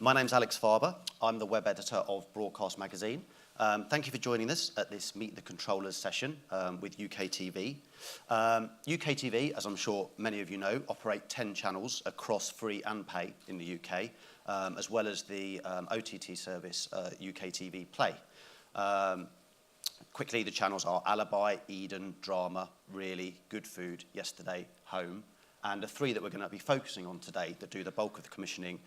My name's Alex Farber. I'm the web editor of Broadcast Magazine. Thank you for joining us at this Meet the Controllers session with UKTV. UKTV, as I'm sure many of you know, operate 10 channels across free and pay in the UK, as well as the OTT service UKTV Play. Quickly, the channels are Alibi, Eden, Drama, Really, Good Food, Yesterday, Home, and the three that we're going to be focusing on today that do the bulk of the commissioning,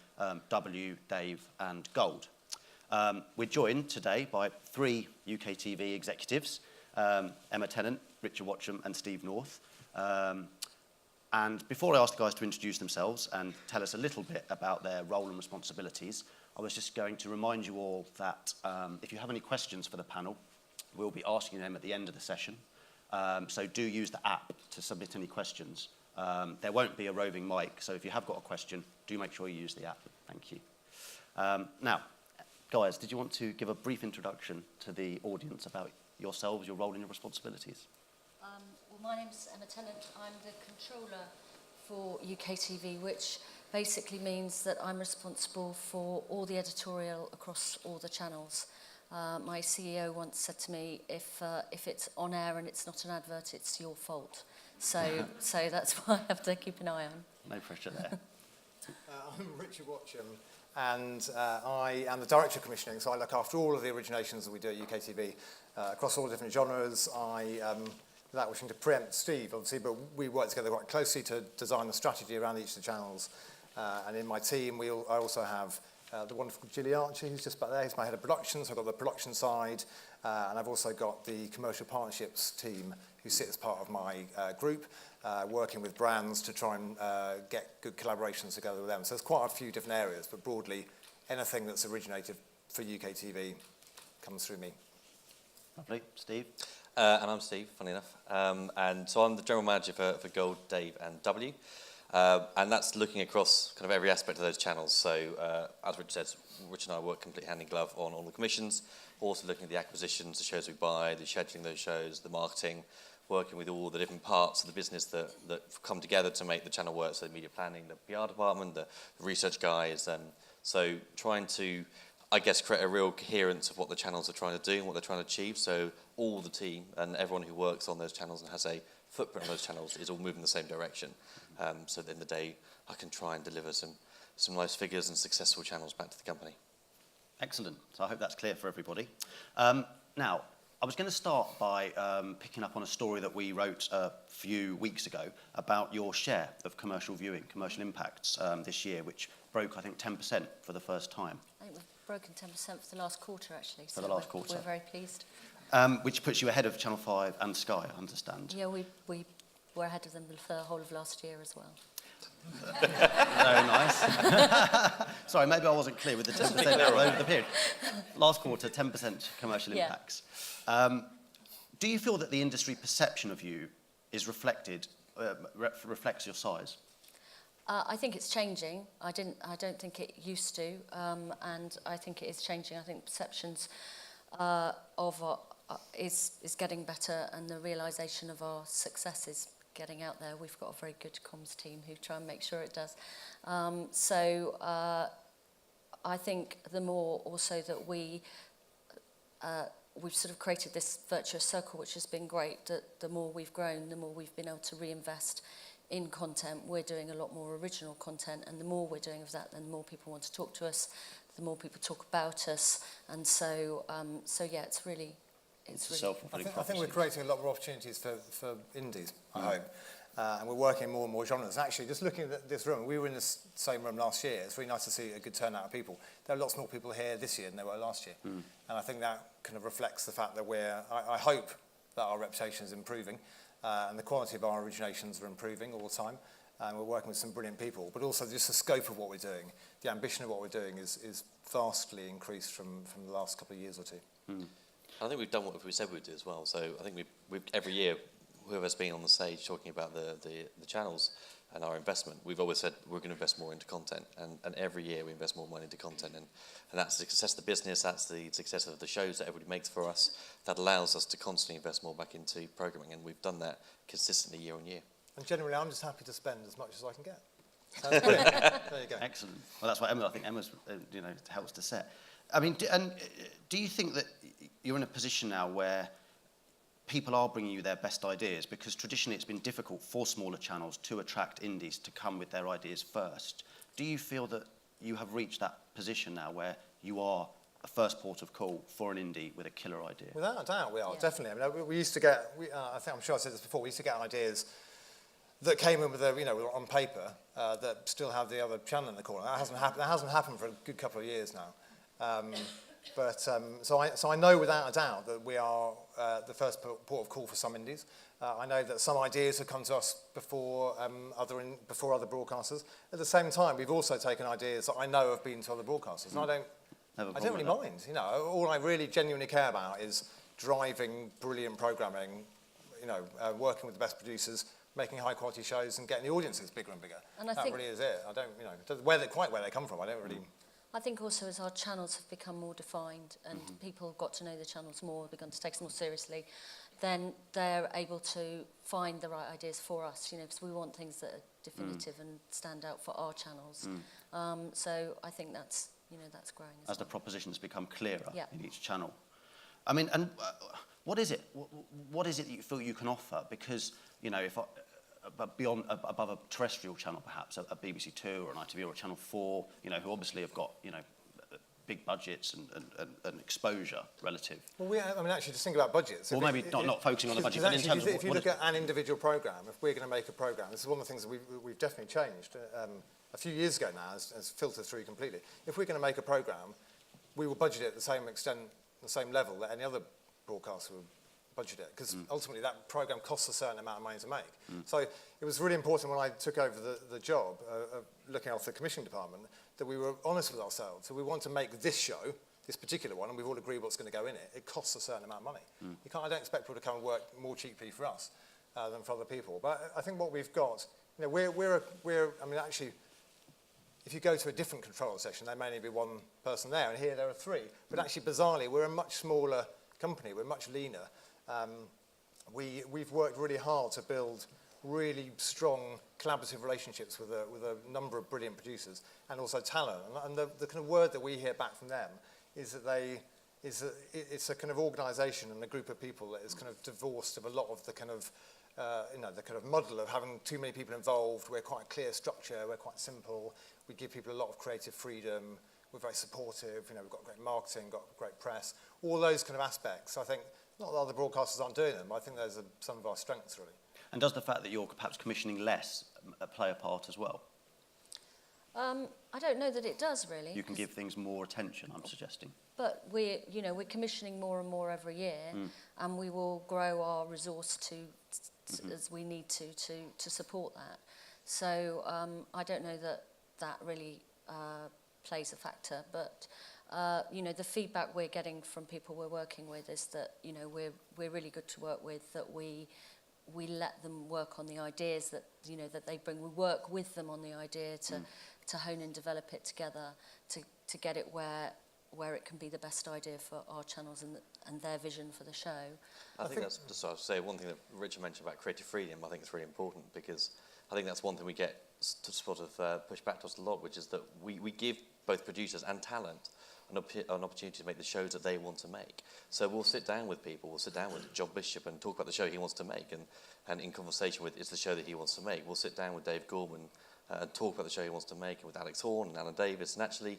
W, Dave, and Gold. We're joined today by three UKTV executives, Emma Tennant, Richard Watcham, and Steve North. And before I ask the guys to introduce themselves and tell us a little bit about their role and responsibilities, I was just going to remind you all that if you have any questions for the panel, we'll be asking them at the end of the session. So do use the app to submit any questions. There won't be a roving mic, so if you have got a question, do make sure you use the app. Thank you. Now, guys, did you want to give a brief introduction to the audience about yourselves, your role and your responsibilities? Well, my name's Emma Tennant. I'm the controller for UKTV, which basically means that I'm responsible for all the editorial across all the channels. My CEO once said to me, if it's on air and it's not an advert, it's your fault. So that's why I have to keep an eye on. No pressure there. I'm Richard Watcham, and I am the Director of Commissioning, so I look after all of the originations that we do at UKTV across all different genres. Without wishing to preempt Steve, obviously, but we work together quite closely to design the strategy around each of the channels. And in my team, I also have the wonderful Gilly Archie, who's just back there. He's my head of production, so I've got the production side. And I've also got the commercial partnerships team, who sit as part of my group, working with brands to try and get good collaborations together with them. So there's quite a few different areas, but broadly, anything that's originated for UKTV comes through me. Lovely. Steve? And I'm Steve, funny enough. And so I'm the general manager for Gold, Dave, and W. And that's looking across kind of every aspect of those channels. So as Rich said, Rich and I work completely hand in glove on all the commissions, also looking at the acquisitions, the shows we buy, the scheduling those shows, the marketing, working with all the different parts of the business that come together to make the channel work. So the media planning, the PR department, the research guys. So trying to, I guess, create a real coherence of what the channels are trying to do and what they're trying to achieve. So all the team and everyone who works on those channels and has a footprint on those channels is all moving in the same direction. So at the end of the day, I can try and deliver some nice figures and successful channels back to the company. Excellent. So I hope that's clear for everybody. Now, I was going to start by picking up on a story that we wrote a few weeks ago about your share of commercial viewing, commercial impacts this year, which broke, I think, 10% for the first time. I think we've broken 10% for the last quarter, actually. For the last quarter. We're very pleased. Which puts you ahead of Channel 5 and Sky, I understand. Yeah, we were ahead of them for the whole of last year as well. Very nice. Sorry, maybe I wasn't clear with the 10% over the period. Last quarter, 10% commercial impacts. Do you feel that the industry perception of you is reflects your size? I think it's changing. I don't think it used to, and I think it is changing. I think perceptions is getting better, and the realisation of our success is getting out there. We've got a very good comms team who try and make sure it does. I think the more also that we've sort of created this virtuous circle, which has been great, that the more we've grown, the more we've been able to reinvest in content. We're doing a lot more original content, and the more we're doing of that, then the more people want to talk to us, the more people talk about us, and so yeah, it's really self-fulfilling prophecy. I think we're creating a lot more opportunities for indies, I hope. And we're working more and more genres. And actually, just looking at this room, we were in this same room last year. It's really nice to see a good turnout of people. There are lots more people here this year than there were last year. And I think that kind of reflects the fact that I hope that our reputation is improving, and the quality of our originations are improving all the time. And we're working with some brilliant people, but also just the scope of what we're doing, the ambition of what we're doing is vastly increased from the last couple of years or two. I think we've done what we said we'd do as well. So I think we've every year, whoever's been on the stage talking about the channels and our investment, we've always said we're going to invest more into content, and every year we invest more money into content, and that's the success of the business, that's the success of the shows that everybody makes for us, that allows us to constantly invest more back into programming, and we've done that consistently year on year. And generally, I'm just happy to spend as much as I can get. Sounds brilliant. There you go. Excellent. Well, that's what Emma, I think Emma's, helps to set. I mean, do you think that you're in a position now where people are bringing you their best ideas? Because traditionally it's been difficult for smaller channels to attract indies to come with their ideas first. Do you feel that you have reached that position now where you are a first port of call for an indie with a killer idea? Without a doubt, we are, Yeah. definitely. I mean, we used to get, I'm sure I said this before, we used to get ideas that came in with on paper that still have the other channel in the corner. That hasn't happened for a good couple of years now. So I know without a doubt that we are the first port of call for some indies. I know that some ideas have come to us before other broadcasters. At the same time, we've also taken ideas that I know have been to other broadcasters, and I don't really mind. All I really genuinely care about is driving brilliant programming, working with the best producers, making high quality shows, and getting the audiences bigger and bigger. And I that think really is it. I don't, quite where they come from. I don't really. I think also as our channels have become more defined and people have got to know the channels more, begun to take us more seriously, then they're able to find the right ideas for us, because we want things that are definitive and stand out for our channels. So I think that's growing As the propositions become clearer in each channel. I mean, and what is it? What is it that you feel you can offer? Because, if above a terrestrial channel, perhaps a BBC Two or an ITV or a Channel 4, who obviously have got, big budgets and exposure relative. Well, actually, just think about budgets. Or maybe not focusing on the budget, but in terms of if you look at an individual programme, if we're going to make a programme, this is one of the things that we've definitely changed. A few years ago now, has filtered through completely. If we're going to make a programme, we will budget it at the same extent, the same level that any other broadcaster would budget it, because ultimately that programme costs a certain amount of money to make. So it was really important when I took over the job of looking after the commissioning department that we were honest with ourselves. So we want to make this show, this particular one, and we've all agreed what's going to go in it. It costs a certain amount of money. I don't expect people to come and work more cheaply for us than for other people. But I think what we've got, actually, if you go to a different control session, there may only be one person there, and here there are three. But actually, bizarrely, we're a much smaller company. We're much leaner. We've worked really hard to build really strong collaborative relationships with a number of brilliant producers and also talent. And the kind of word that we hear back from them is that it's a kind of organisation and a group of people that is kind of divorced of a lot of the kind of the kind of muddle of having too many people involved. We're quite a clear structure. We're quite simple. We give people a lot of creative freedom. We're very supportive. We've got great marketing, got great press. All those kind of aspects. I think not that other broadcasters aren't doing them. I think those are some of our strengths, really. And does the fact that you're perhaps commissioning less play a part as well? I don't know that it does, really. You can give things more attention, I'm suggesting. But we're commissioning more and more every year, and we will grow our resource as we need to support that. So I don't know that really plays a factor, but the feedback we're getting from people we're working with is that we're really good to work with, that we let them work on the ideas that that they bring. We work with them on the idea to hone and develop it together to get it where it can be the best idea for our channels and their vision for the show. I think that's just to say one thing that Richard mentioned about creative freedom. I think it's really important because I think that's one thing we get to sort of push back to us a lot, which is that we give both producers and talent an opportunity to make the shows that they want to make. So we'll sit down with people, we'll sit down with John Bishop and talk about the show he wants to make, and in conversation with, it's the show that he wants to make. We'll sit down with Dave Gorman and talk about the show he wants to make, and with Alex Horn and Alan Davis, and actually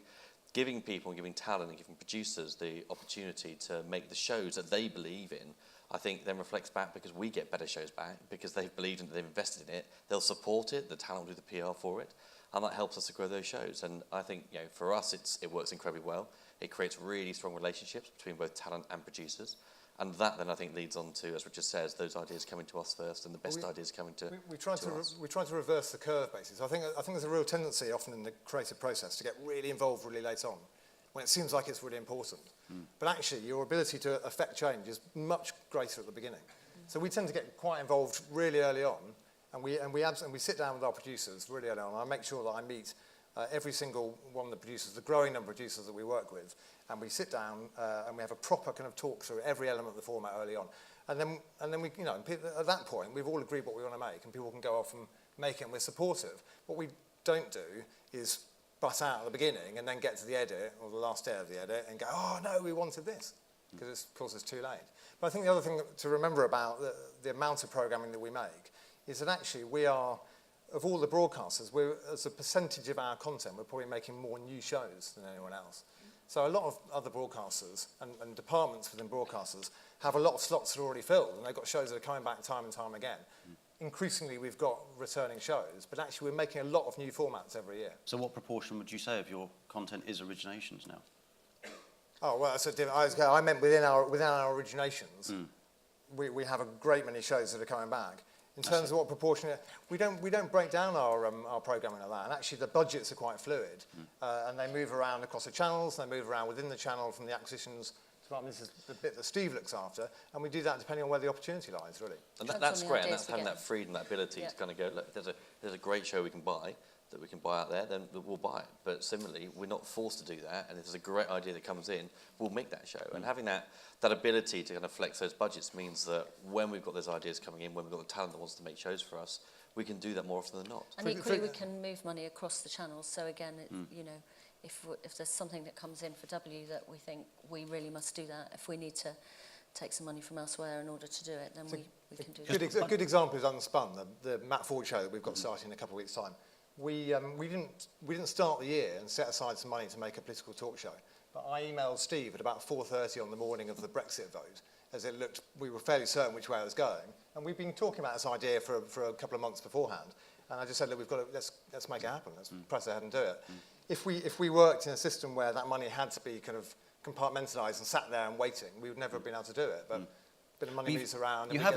giving people and giving talent and giving producers the opportunity to make the shows that they believe in, I think then reflects back because we get better shows back because they've believed in it, they've invested in it, they'll support it, the talent will do the PR for it, and that helps us to grow those shows. And I think for us it works incredibly well. It creates really strong relationships between both talent and producers. And that then I think leads on to, as Richard says, those ideas coming to us first and the best ideas coming to us. We try to reverse the curve, basically. I think there's a real tendency often in the creative process to get really involved really late on, when it seems like it's really important. But actually, your ability to affect change is much greater at the beginning. So we tend to get quite involved really early on, and we sit down with our producers really early on. I make sure that I meet every single one of the producers, the growing number of producers that we work with, and we sit down and we have a proper kind of talk through every element of the format early on. And then we, at that point, we've all agreed what we want to make, and people can go off and make it, and we're supportive. What we don't do is butt out at the beginning and then get to the edit or the last day of the edit and go, oh no, we wanted this, because of course it's too late. But I think the other thing to remember about the amount of programming that we make is that actually we are, of all the broadcasters, as a percentage of our content, we're probably making more new shows than anyone else. So a lot of other broadcasters and departments within broadcasters have a lot of slots that are already filled, and they've got shows that are coming back time and time again. Increasingly, we've got returning shows, but actually we're making a lot of new formats every year. So what proportion would you say of your content is originations now? Oh, well, I meant within our originations, we have a great many shows that are coming back. In terms of what proportion, we don't break down our programming like that. And actually, the budgets are quite fluid, and they move around across the channels. They move around within the channel from the acquisitions. This is the bit that Steve looks after, and we do that depending on where the opportunity lies, really. And that's great, and that's having that freedom, that ability to kind of go, look, there's a great show we can buy out there, then we'll buy it. But similarly, we're not forced to do that, and if there's a great idea that comes in, we'll make that show. And having that ability to kind of flex those budgets means that when we've got those ideas coming in, when we've got the talent that wants to make shows for us, we can do that more often than not. And equally, we can move money across the channels. So again, you know, if there's something that comes in for W that we think we really must do that, if we need to take some money from elsewhere in order to do it, then we can do that. A good example is Unspun, the Matt Ford show that we've got starting in a couple of weeks' time. We didn't start the year and set aside some money to make a political talk show, but I emailed Steve at about 4:30 on the morning of the Brexit vote, as it looked, we were fairly certain which way it was going, and we've been talking about this idea for a couple of months beforehand, and I just said, look, we've got to, let's make it happen, let's press ahead and do it. If we worked in a system where that money had to be kind of compartmentalised and sat there and waiting, we would never have been able to do it. But the money moves around. You have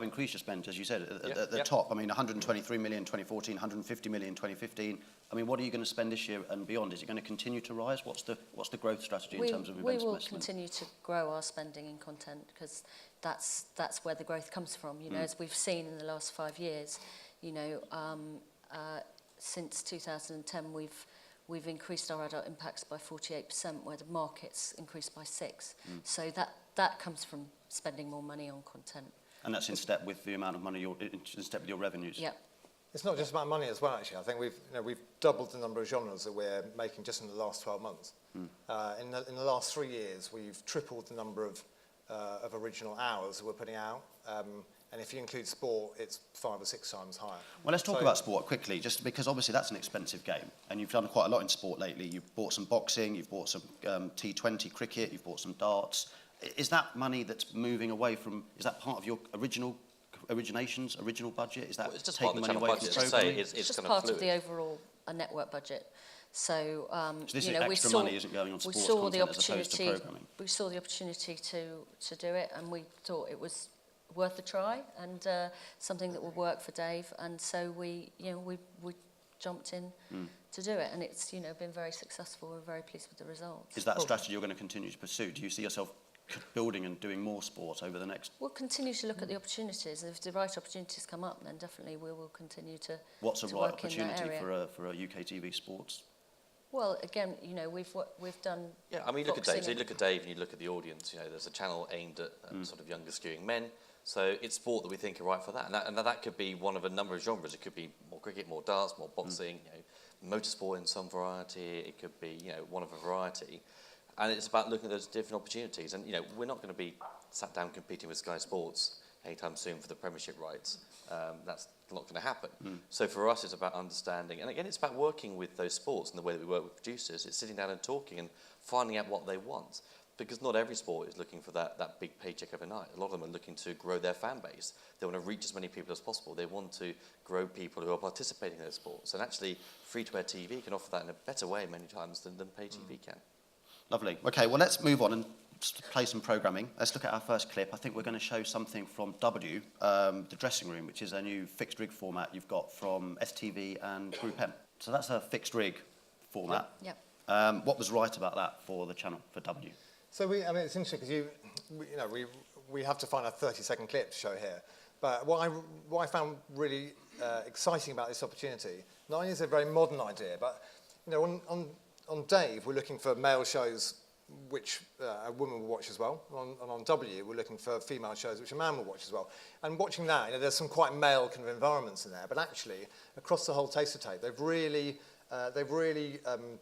increased your spend, as you said, at the top. I mean, 123 million 2014, 150 million 2015. I mean, what are you going to spend this year and beyond? Is it going to continue to rise? What's the growth strategy in terms of events investment? We will continue to grow our spending in content, because that's where the growth comes from. You know, as we've seen in the last 5 years, you know, since 2010, we've increased our adult impacts by 48%, where the market's increased by 6%. So that comes from spending more money on content. And that's in step with the amount of money, in step with your revenues? Yeah. It's not just about money as well, actually. I think we've doubled the number of genres that we're making just in the last 12 months. In the last 3 years, we've tripled the number of original hours that we're putting out. And if you include sport, it's 5 or 6 times higher. Well, let's talk about sport quickly, just because obviously that's an expensive game. And you've done quite a lot in sport lately. You've bought some boxing, you've bought some T20 cricket, you've bought some darts. Is that money that's moving away from, is that part of your original budget? Is that it's just taking part of the money away budget. from It's programming? It's just kind part of of the overall network budget. So, So this you know, extra money isn't going on sports content as opposed to programming? We saw the opportunity to do it, and we thought it was worth a try, and something that would work for Dave, and so we jumped in to do it, and it's, you know, been very successful. We're very pleased with the results. Is that a strategy you're going to continue to pursue? Do you see yourself building and doing more sport over the next? We'll continue to look at the opportunities. If the right opportunities come up, then definitely we will continue to. What's a to right work in that opportunity area. for a UKTV sports? Well, again, you know, we've done. Yeah, I mean, you look at Dave. So boxing you look at Dave and you look at the audience. You know, there's a channel aimed at sort of younger skewing men. So it's sport that we think are right for that, and that could be one of a number of genres. It could be more cricket, more darts, more boxing. You know, motorsport in some variety. It could be, you know, one of a variety. And it's about looking at those different opportunities. And, you know, we're not going to be sat down competing with Sky Sports anytime soon for the Premiership rights. That's not going to happen. So for us, it's about understanding. And again, it's about working with those sports and the way that we work with producers. It's sitting down and talking and finding out what they want. Because not every sport is looking for that big paycheck overnight. A lot of them are looking to grow their fan base. They want to reach as many people as possible. They want to grow people who are participating in those sports. And actually, free-to-air TV can offer that in a better way many times than pay TV can. Lovely. Okay, well, let's move on and play some programming. Let's look at our first clip. I think we're going to show something from W, the dressing room, which is a new fixed rig format you've got from STV and Group M. So that's a fixed rig format. Yep. What was right about that for the channel, for W? So I mean, it's interesting because we have to find a 30-second clip to show here. But what I found really exciting about this opportunity, not only is it a very modern idea, but, you know, on Dave, we're looking for male shows which a woman will watch as well. And on W, we're looking for female shows which a man will watch as well. And watching that, you know, there's some quite male kind of environments in there, but actually, across the whole Taster Tape, they've really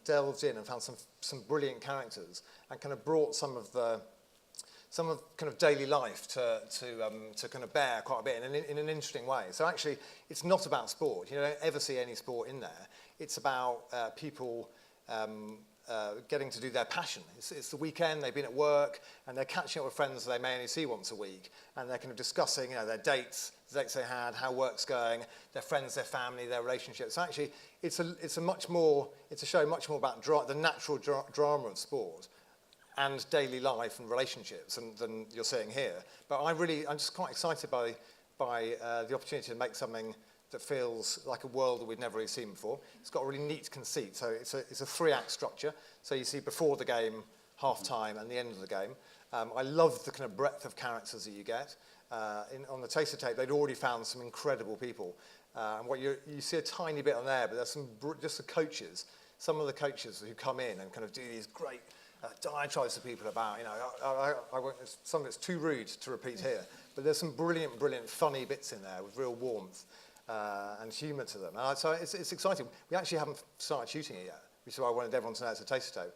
delved in and found some brilliant characters and kind of brought some of kind of daily life to kind of bear quite a bit in an interesting way. So actually, it's not about sport. You don't ever see any sport in there. It's about people getting to do their passion. It's the weekend, they've been at work, and they're catching up with friends they may only see once a week, and they're kind of discussing, you know, their dates, the dates they had, how work's going, their friends, their family, their relationships. So actually, it's a show much more about the natural drama of sport and daily life and relationships than you're seeing here. But I'm just quite excited by the opportunity to make something that feels like a world that we've never really seen before. It's got a really neat conceit. So it's a 3-act structure. So you see before the game, half-time, and the end of the game. I love the kind of breadth of characters that you get. On the Taster Tape, they'd already found some incredible people. And what you see a tiny bit on there, but there's just the coaches. Some of the coaches who come in and kind of do these great diatribes to people about, you know, some of it's too rude to repeat here, but there's some brilliant, funny bits in there with real warmth and humour to them. So it's exciting. We actually haven't started shooting it yet, which is why I wanted everyone to know it's a Taster Tape.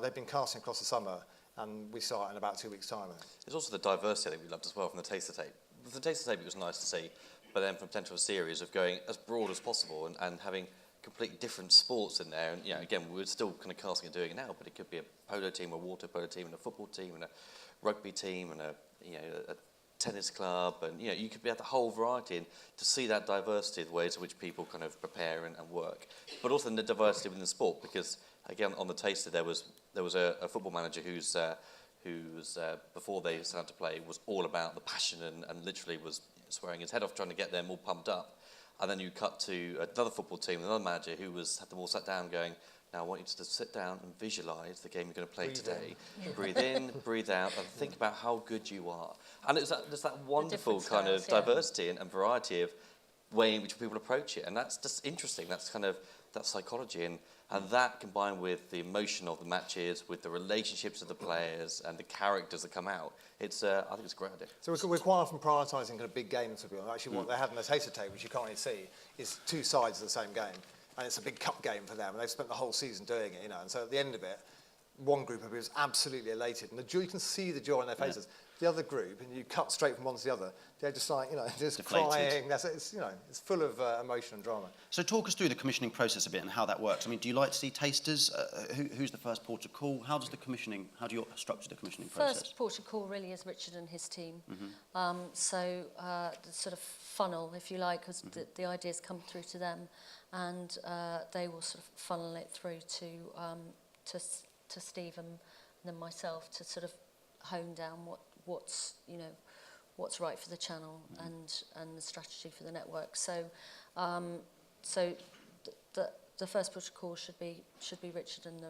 They've been casting across the summer, and we start in about 2 weeks' time. There's also the diversity that we loved as well from the Taster Tape. With the Taster Tape, it was nice to see, but then from potential series of going as broad as possible and having completely different sports in there. And you know, again, we're still kind of casting and doing it now, but it could be a polo team, a water polo team, and a football team, and a rugby team, and a tennis club, and you know, you could be at the whole variety, and to see that diversity of the ways in which people kind of prepare and work, but also the diversity within the sport, because again, on the Taster, there was a football manager who's before they started to play was all about the passion and literally was swearing his head off trying to get them all pumped up. And then you cut to another football team, another manager who had them all sat down going, now I want you to sit down and visualise the game you're going to play today. Breathe in, breathe out, and think about how good you are. And there's that wonderful kind of diversity and variety of way in which people approach it. And that's just interesting. That's kind of that psychology. And that combined with the emotion of the matches, with the relationships of the players and the characters that come out, I think it's a great idea. So we're quite often prioritising kind of big games for people. Actually, what they have in the Taster Tape, which you can't really see, is 2 sides of the same game. And it's a big cup game for them, and they've spent the whole season doing it, you know. And so at the end of it, one group of people is absolutely elated, and you can see the joy on their faces. Yeah. The other group, and you cut straight from one to the other, they're just like, you know, just deflated. Crying. It's, you know, it's full of emotion and drama. So talk us through the commissioning process a bit and how that works. I mean, do you like to see tasters? Who's the first port of call? How do you structure the commissioning process? First port of call really is Richard and his team. Mm-hmm. The sort of funnel, if you like, because the ideas come through to them, and they will sort of funnel it through to Steve and then myself to sort of hone down what's right for the channel and the strategy for the network. So the first port of call should be Richard and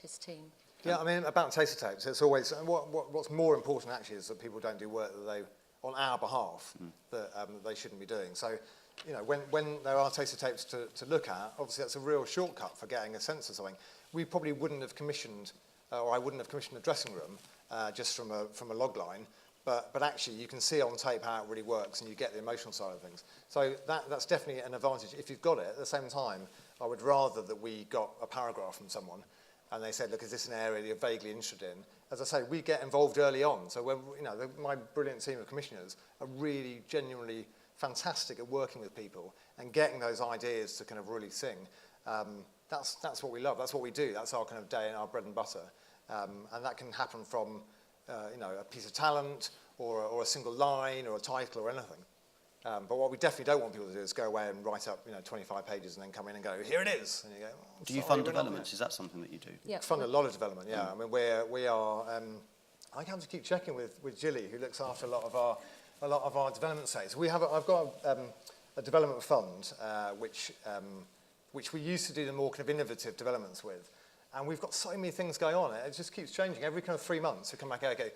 his team. Yeah, I mean, about Taster Tapes, it's always what's more important actually is that people don't do work that they on our behalf that they shouldn't be doing. So, you know, when there are Taster Tapes to look at, obviously that's a real shortcut for getting a sense of something. We probably wouldn't have commissioned, or I wouldn't have commissioned a dressing room just from a log line, but actually you can see on tape how it really works and you get the emotional side of things. So that's definitely an advantage if you've got it. At the same time, I would rather that we got a paragraph from someone and they said, look, is this an area that you're vaguely interested in? As I say, we get involved early on. So when, you know, my brilliant team of commissioners are really genuinely fantastic at working with people and getting those ideas to kind of really sing. That's what we love. That's what we do. That's our kind of day and our bread and butter. And that can happen from, you know, a piece of talent or a single line or a title or anything. But what we definitely don't want people to do is go away and write up, you know, 25 pages and then come in and go, here it is. And you go, oh, do you fund developments? Is that something that you do? Yeah. Fund a lot of development, yeah. I mean, we are. I have to keep checking with Gilly, who looks after a lot of our development sites. I've got a development fund which we used to do the more kind of innovative developments with. And we've got so many things going on. It just keeps changing. Every kind of 3 months, we come back, okay.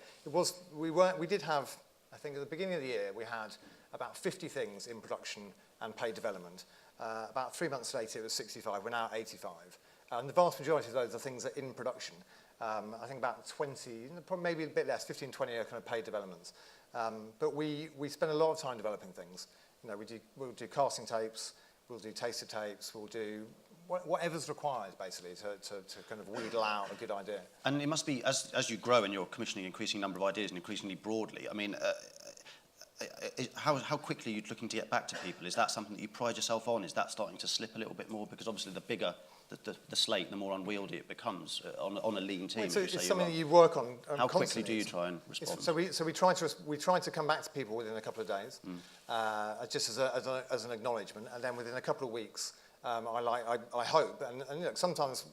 We did have, I think at the beginning of the year, we had about 50 things in production and paid development. About 3 months later, it was 65. We're now at 85. And the vast majority of those are things that are in production. I think about 20, probably maybe a bit less, 15, 20 are kind of paid developments. But we spend a lot of time developing things. You know, we'll do casting tapes, we'll do taster tapes, we'll do whatever's required, basically, to kind of wheedle out a good idea. And it must be, as you grow and you're commissioning an increasing number of ideas and increasingly broadly, I mean, how quickly are you looking to get back to people? Is that something that you pride yourself on? Is that starting to slip a little bit more? Because obviously the bigger the slate, the more unwieldy it becomes on a lean team. Well, it's something that you work on how quickly do you try and respond? So we try to come back to people within a couple of days, just as an acknowledgement, and then within a couple of weeks, I hope, and look, sometimes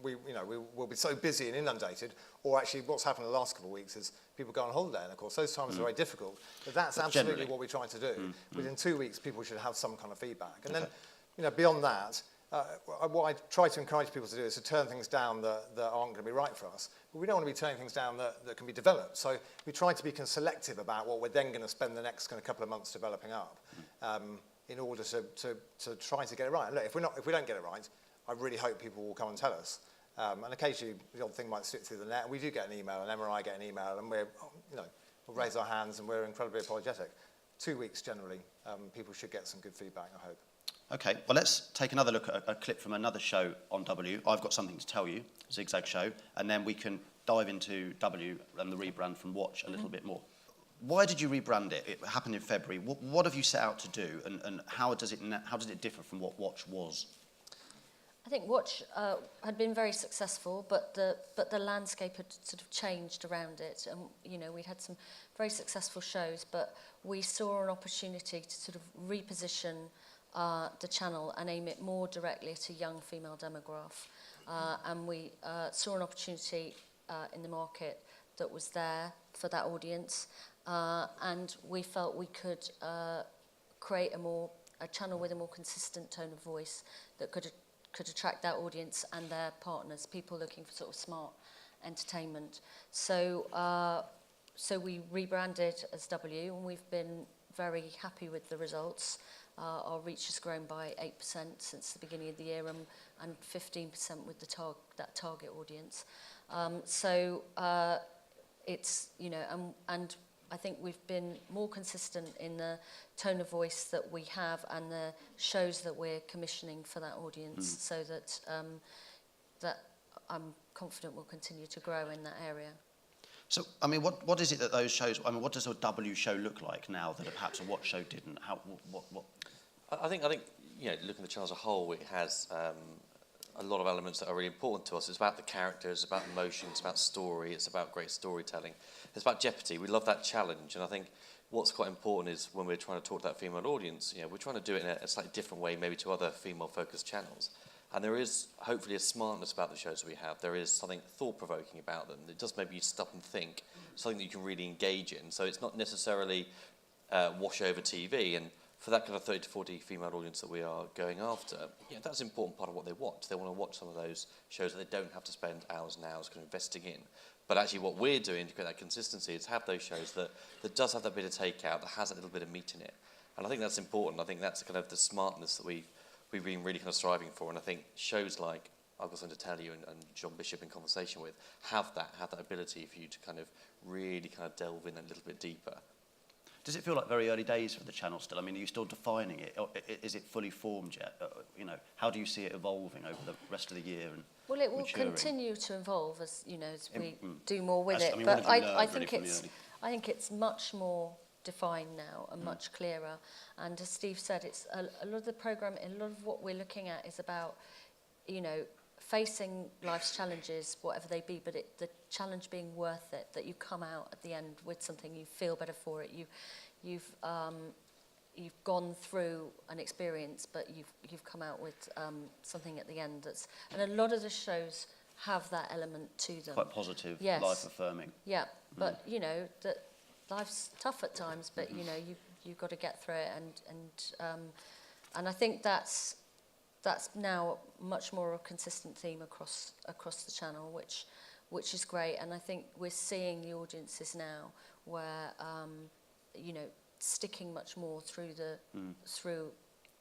we'll be so busy and inundated, or actually what's happened in the last couple of weeks is people go on holiday, and of course those times are very difficult, but that's absolutely what we try to do. Within 2 weeks, people should have some kind of feedback. And then, beyond that, what I try to encourage people to do is to turn things down that aren't going to be right for us, but we don't want to be turning things down that can be developed. So we try to be kind of selective about what we're then going to spend the next kind of couple of months developing up, in order to try to get it right. And look, if we don't get it right, I really hope people will come and tell us. And occasionally the odd thing might slip through the net. We do get an email, and Emma and I get an email, and we'll raise our hands, and we're incredibly apologetic. 2 weeks generally, people should get some good feedback, I hope. Okay, well, let's take another look at a clip from another show on W. I've Got Something to Tell You, Zigzag Show, and then we can dive into W and the rebrand from Watch a little bit more. Why did you rebrand it? It happened in February. What have you set out to do, and how does it differ from what Watch was? I think Watch had been very successful, but the landscape had sort of changed around it, and we'd had some very successful shows, but we saw an opportunity to sort of reposition the channel and aim it more directly at a young female demographic, and we saw an opportunity in the market that was there for that audience, and we felt we could create a channel with a more consistent tone of voice that could attract that audience and their partners, people looking for sort of smart entertainment. So we rebranded as W, and we've been very happy with the results. Our reach has grown by 8% since the beginning of the year, and 15% with that target audience. It's and I think we've been more consistent in the tone of voice that we have and the shows that we're commissioning for that audience, so that I'm confident we'll continue to grow in that area. So, I mean, what is it that those shows? I mean, what does a W show look like now that perhaps a Watch show didn't? What? I think looking at the channel as a whole, it has a lot of elements that are really important to us. It's about the characters, it's about emotion, it's about story, it's about great storytelling. It's about jeopardy. We love that challenge, and I think what's quite important is when we're trying to talk to that female audience, we're trying to do it in a slightly different way, maybe to other female-focused channels. And there is hopefully a smartness about the shows that we have. There is something thought-provoking about them. It does maybe you stop and think, something that you can really engage in. So it's not necessarily wash over TV. And for that kind of 30 to 40 female audience that we are going after, that's an important part of what they watch. They want to watch some of those shows that they don't have to spend hours and hours kind of investing in. But actually what we're doing to create that consistency is have those shows that does have that bit of takeout, that has a little bit of meat in it. And I think that's important. I think that's kind of the smartness that we've been really kind of striving for. And I think shows like I've Got Something to Tell You and John Bishop in conversation with have that ability for you to kind of really kind of delve in a little bit deeper. Does it feel like very early days for the channel still? I mean, are you still defining it? Or is it fully formed yet? How do you see it evolving over the rest of the year? And well, it will maturing? Continue to evolve as we do more with it. But I think it's much more defined now and much clearer. And as Steve said, it's a lot of the programme, a lot of what we're looking at is about, facing life's challenges, whatever they be, but the challenge being worth it, that you come out at the end with something, you feel better for it, you've gone through an experience, but you've come out with something at the end and a lot of the shows have that element to them. Quite positive, yes. life affirming. Yeah, but that life's tough at times, but you've got to get through it, and I think that's now much more a consistent theme across the channel, which is great. And I think we're seeing the audiences now where sticking much more through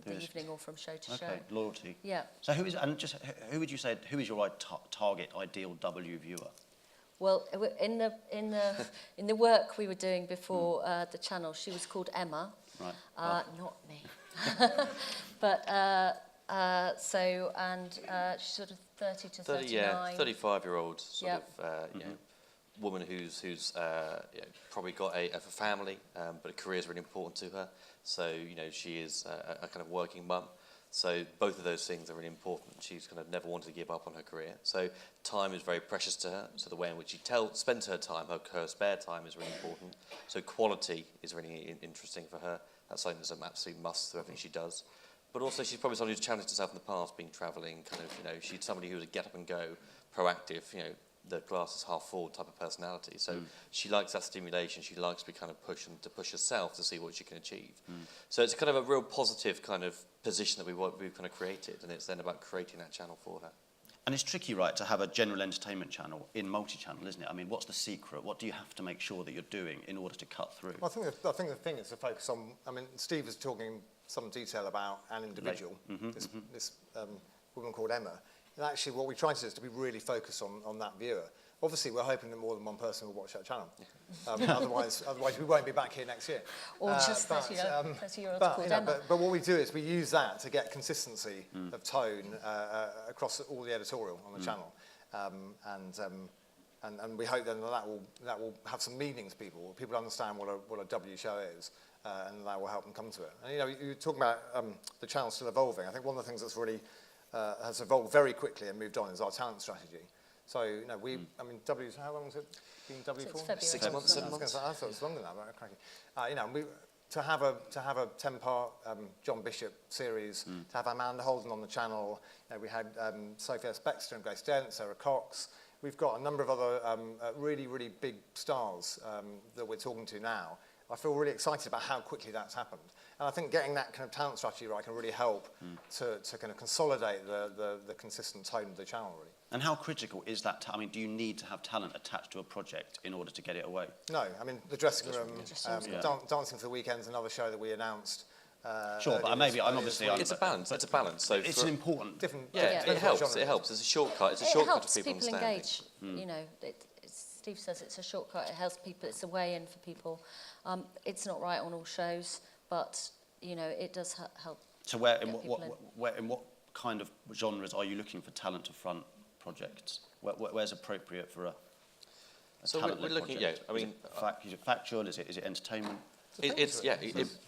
the evening or from show to show. Okay, loyalty. Yeah. So who would you say, who is your target ideal W viewer? Well, in the work we were doing before the channel, she was called Emma. Right. Not me. But she's sort of 30 to 39. Yeah, 35-year-old sort Yep. of you know, woman who's you know, probably got a family, but a career is really important to her. So you know, she is a kind of working mum. So both of those things are really important. She's kind of never wanted to give up on her career. So time is very precious to her. So the way in which she spends her time, her spare time, is really important. So quality is really interesting for her. That's something that's an absolute must through everything she does. But also she's probably somebody who's challenged herself in the past, being travelling, kind of, you know, she's somebody who was a get up and go, proactive, you know, the glass is half full type of personality. So she likes that stimulation. She likes to be kind of to push herself to see what she can achieve. So it's kind of a real positive kind of position that we've kind of created, and it's then about creating that channel for her. And it's tricky, right, to have a general entertainment channel in multi-channel, isn't it? I mean, what's the secret? What do you have to make sure that you're doing in order to cut through? Well, I think the thing is to focus on. I mean, Steve was talking some detail about an individual, this woman called Emma. And actually, what we try to do is to be really focused on that viewer. Obviously, we're hoping that more than one person will watch that channel. Otherwise, we won't be back here next year. Or just 30-year-olds called Emma. But what we do is we use that to get consistency of tone across all the editorial on the channel, and we hope then that will have some meaning to people. People understand what a W show is, and that will help them come to it. And you know, you're talking about the channel still evolving. I think one of the things that's really has evolved very quickly and moved on is our talent strategy. So, you know, I mean, W's, how long has it been W for? February. 6 months, 7 months. I thought it was longer than that, but crikey. You know, to have a 10-part John Bishop series, to have Amanda Holden on the channel, you know, we had Sophie S. Baxter and Grace Dent, Sarah Cox. We've got a number of other really, really big stars that we're talking to now. I feel really excited about how quickly that's happened. And I think getting that kind of talent strategy right can really help to kind of consolidate the consistent tone of the channel, really. And how critical is that? I mean, do you need to have talent attached to a project in order to get it away? No, I mean, The Dressing Room, Dancing for the Weekend's another show that we announced. Sure, but maybe I'm obviously... It's a balance. It's a balance. So it's an important... Different, it helps. genres. It helps. It's a shortcut. It's a It shortcut helps to people people understanding. engage. You know, Steve says it's a shortcut. It helps people. It's a way in for people. It's not right on all shows, but you know, it does help. So in what kind of genres are you looking for talent to front projects? Where's appropriate for a So we're looking, project? I mean, is it factual? Is it entertainment?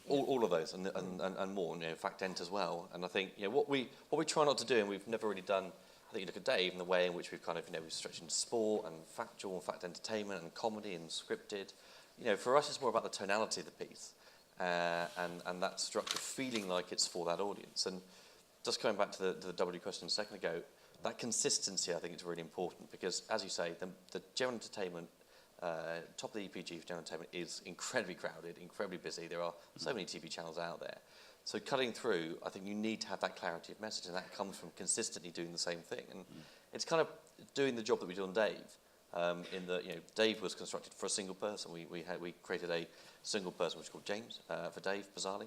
All of those and more. You know, fact ent as well. And I think, you know, what we try not to do, and we've never really done. I think you look at Dave and the way in which we've kind of, you know, we've stretched into sport and factual and fact entertainment and comedy and scripted. You know, for us, it's more about the tonality of the piece and that structure feeling like it's for that audience. And just going back to the W question a second ago, that consistency I think is really important because, as you say, the general entertainment, top of the EPG for general entertainment is incredibly crowded, incredibly busy. There are so many TV channels out there. So cutting through, I think you need to have that clarity of message, and that comes from consistently doing the same thing. And it's kind of doing the job that we did on Dave. In that, you know, Dave was constructed for a single person. We created a single person, which is called James, for Dave, bizarrely.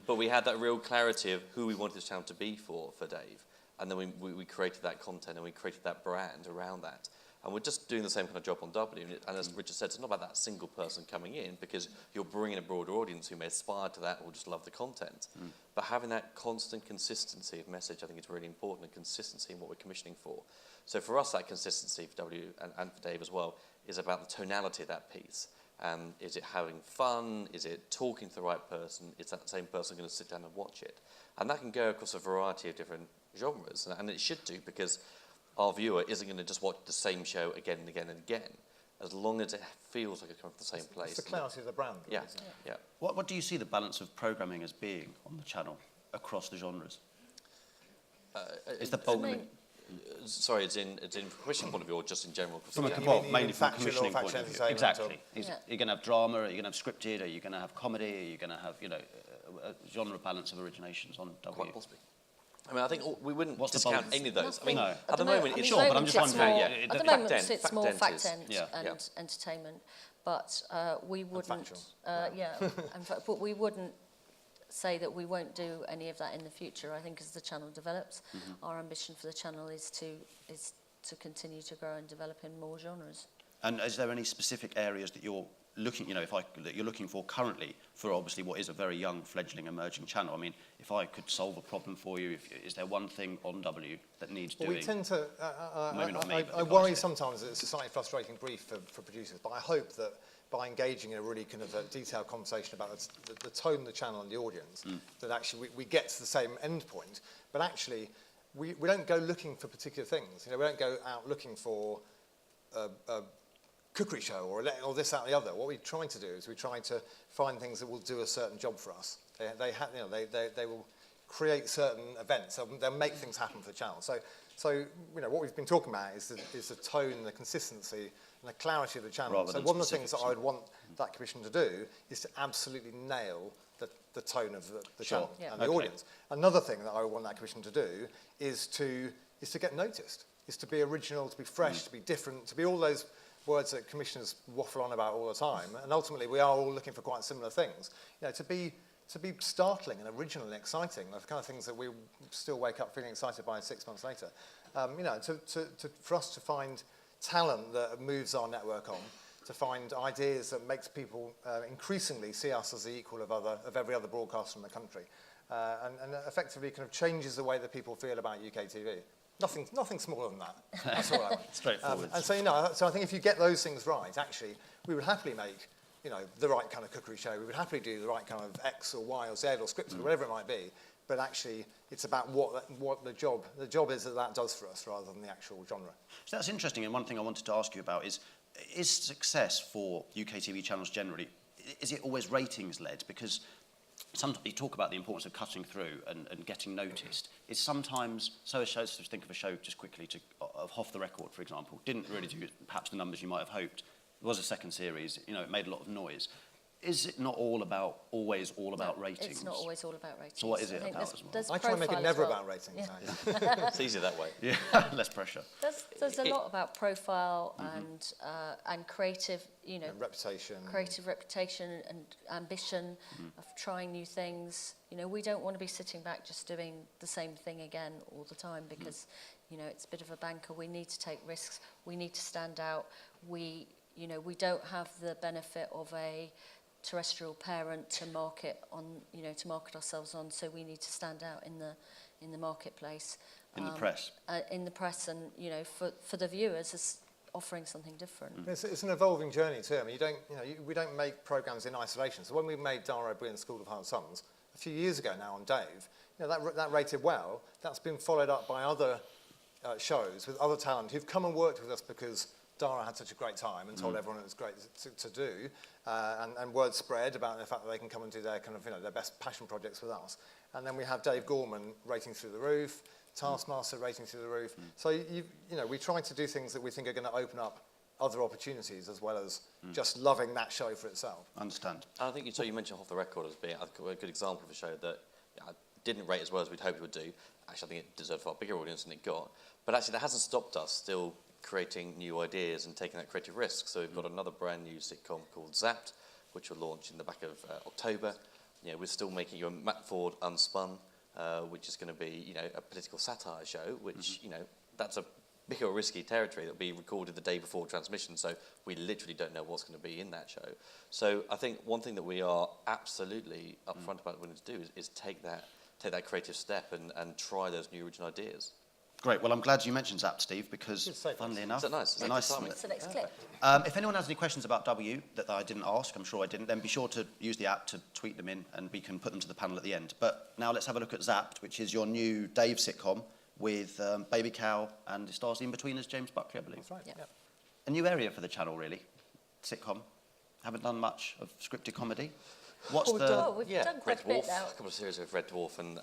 But we had that real clarity of who we wanted this channel to be for Dave. And then we created that content and we created that brand around that. And we're just doing the same kind of job on W. And as Richard said, it's not about that single person coming in because you're bringing a broader audience who may aspire to that or just love the content. But having that constant consistency of message, I think is really important, and consistency in what we're commissioning for. So for us, that consistency for W and for Dave as well is about the tonality of that piece. Is it having fun? Is it talking to the right person? Is that same person going to sit down and watch it? And that can go across a variety of different genres, and it should do, because our viewer isn't going to just watch the same show again and again and again, as long as it feels like it's coming from the same place. It's the clarity of the brand. Yeah, Isn't it? yeah. What do you see the balance of programming as being on the channel across the genres? Is the bulk... Sorry, it's in commissioning point of view or just in general? Mainly from a commissioning point of view. Exactly. Yeah. You're going to have drama, are you going to have scripted, are you going to have comedy, are you going to have, you know, a genre balance of originations on W? Quite possibly. I mean, I think we wouldn't What's the discount balance? any of those. Nothing. I mean, No. at the moment, it's Sure, but I'm just wondering, At the moment, it's more fact end and entertainment, but we wouldn't. factual. But we wouldn't say that we won't do any of that in the future. I think as the channel develops, our ambition for the channel is to continue to grow and develop in more genres. And is there any specific areas that you're looking, that you're looking for currently for obviously what is a very young, fledgling, emerging channel? I mean, if I could solve a problem for you, is there one thing on W that needs doing? Well, we tend to, Maybe not me, but I the worry guys here. sometimes that it's a slightly frustrating brief for producers, but I hope that by engaging in a really kind of a detailed conversation about the tone of the channel and the audience, that actually we get to the same end point, but actually we don't go looking for particular things. We don't go out looking for a cookery show or this, that, and the other. What we're trying to do is we're trying to find things that will do a certain job for us. They will create certain events. They'll make things happen for the channel. So what we've been talking about is the tone, the consistency, and the clarity of the channel. Rather so than one of the things that specifics. I would want that commission to do is to absolutely nail the tone of the channel and the audience. Another thing that I would want that commission to do is to get noticed, is to be original, to be fresh, to be different, to be all those words that commissioners waffle on about all the time. And ultimately, we are all looking for quite similar things. To be startling and original and exciting, the kind of things that we still wake up feeling excited by 6 months later. For us to find talent that moves our network on, to find ideas that makes people increasingly see us as the equal of every other broadcaster in the country, and effectively kind of changes the way that people feel about UKTV. Nothing smaller than that. That's all I want. Straightforward. And so I think if you get those things right, actually, we would happily make the right kind of cookery show. We would happily do the right kind of X or Y or Z or scripted or whatever it might be. But actually, it's about what the job is that does for us rather than the actual genre. So that's interesting, and one thing I wanted to ask you about is success for UK TV channels generally, is it always ratings-led? Because sometimes you talk about the importance of cutting through and getting noticed. Is sometimes, so a show, to think of a show just quickly, of Off the Record, for example, didn't really do perhaps the numbers you might have hoped. It was a second series, it made a lot of noise. Is it not always all about ratings? It's not always all about ratings. So what is it I think about as well? there's I try and make it profile never as well. about ratings. Yeah. It's easier that way. Yeah, less pressure. There's a lot about profile and creative, And reputation. creative reputation and ambition of trying new things. We don't want to be sitting back just doing the same thing again all the time because, it's a bit of a banker. We need to take risks. We need to stand out. We don't have the benefit of a terrestrial parent to market ourselves on, so we need to stand out in the marketplace. In the press. In the press, and for the viewers, as offering something different. It's an evolving journey too. I mean, we don't make programmes in isolation. So when we made Dara O'Brien's School of Hard Sons a few years ago now on Dave, that rated well. That's been followed up by other shows with other talent who've come and worked with us because Dara had such a great time and told everyone it was great to do, and word spread about the fact that they can come and do their kind of their best passion projects with us. And then we have Dave Gorman rating through the roof, Taskmaster rating through the roof. So we try to do things that we think are going to open up other opportunities as well as just loving that show for itself. Understand. I think you mentioned Off the Record as being a good example of a show that didn't rate as well as we'd hoped it would do. Actually, I think it deserved a far bigger audience than it got. But actually, that hasn't stopped us still creating new ideas and taking that creative risk. So we've got another brand new sitcom called Zapped, which will launch in the back of October. We're still making a Matt Ford Unspun, which is going to be a political satire show, which that's a bigger risky territory that will be recorded the day before transmission. So we literally don't know what's going to be in that show. So I think one thing that we are absolutely upfront about wanting to do is take that creative step and try those new original ideas. Great. Well, I'm glad you mentioned Zap, Steve, because funnily enough, Is that nice? it's nice. What's the next clip? If anyone has any questions about W that I didn't ask, I'm sure I didn't, then be sure to use the app to tweet them in and we can put them to the panel at the end. But now let's have a look at Zapped, which is your new Dave sitcom with Baby Cow and it stars in between as James Buckley, I believe. That's right. Yeah. Yep. A new area for the channel, really. Sitcom. Haven't done much of scripted comedy. What's We've done quite a bit now. A couple of series of Red Dwarf and